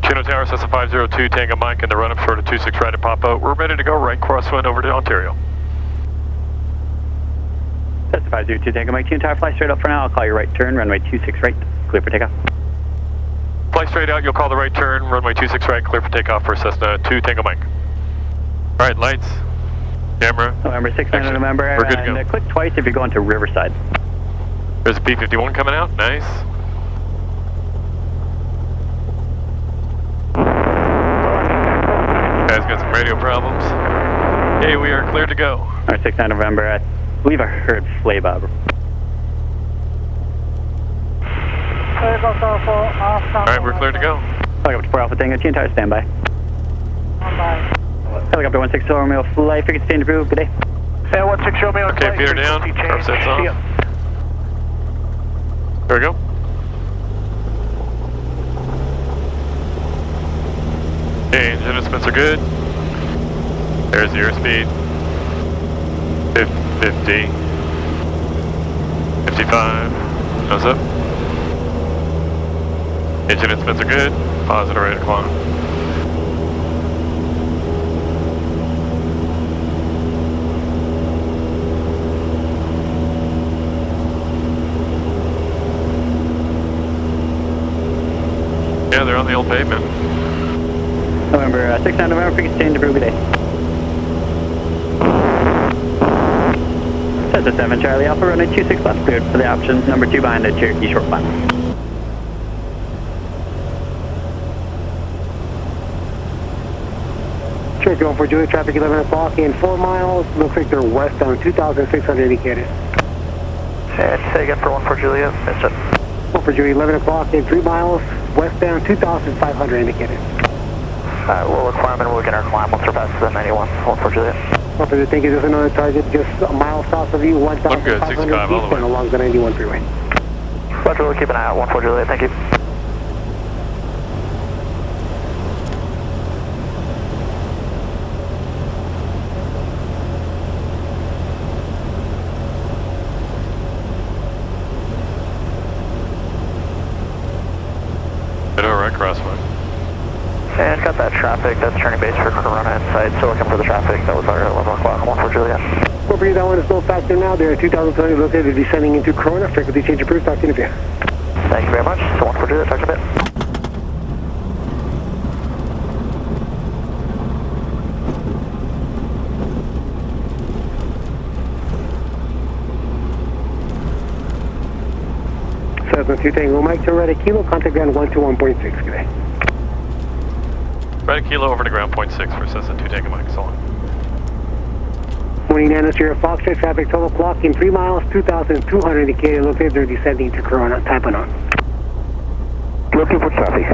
Chino Tower, Cessna 502, Tango Mike in the run-up short of 26 right at Papa. We're ready to go right crosswind over to Ontario. Cessna 502, Tango Mike, Chino Tower, fly straight up for now. I'll call you right turn, runway 26 right, clear for takeoff. Fly straight out, you'll call the right turn, runway 26 right, clear for takeoff for Cessna 2 Tango Mike. All right, lights, camera. November 6th, November. We're good to go. And click twice if you're going to Riverside. There's a P-51 coming out, nice. Guys got some radio problems. Hey, we are clear to go. All right, 6th November. I believe I heard Flay Bob. All right, we're clear to go. Helicopter 4 Alpha Tango, Chino Tower, standby. Helicopter 16 Romeo, flight frequency stand approved. Good day. Yeah, 16 Romeo. Okay, Peter down. Prop sets off. There we go. Okay, engine instruments are good. There's the airspeed. 50. 55. Nose up. Engine instruments are good. Positive rate of climb. Yeah, they're on the old pavement. November, 6th November, frequency stand approved. Good day. Cessna 7 Charlie Alpha, runway 26 left, cleared for the options. Number 2 behind the Cherokee short plan. Cherokee 14 Julie, traffic 11 o'clock in 4 miles. Looks like they're westbound, 2,600 indicated. And say again for 14 Julia, missed it. 14 Julia, 11 o'clock in 3 miles, westbound, 2,500 indicated. We'll climb and we'll get our climb once we're past the 91, 14 Julia. 14 thank you, just another target just a mile south of you, 1,500 eastbound along the 91 freeway. Roger, we'll keep an eye out, 14 Julia, thank you. Crosswind. And got that traffic, that's turning base for Corona inside, so looking for the traffic, that was our 11 o'clock, 14 Juliet. For you, that one is no factor now, they're at 2020 located descending into Corona, frequency change approved, talk to you in a bit. Thank you very much, so 14 Juliet, talk to you in a bit. Cessna 2 Tango Mike to Red Kilo, contact ground 121.6, good day. Red Kilo over to ground point 6 for Cessna 2 Tango Mike, so on. Morning, Nano Sierra Foxtrot, traffic 12 o'clock in 3 miles, 2,200 indicated, located, they're descending to Corona, type on. Looking for traffic.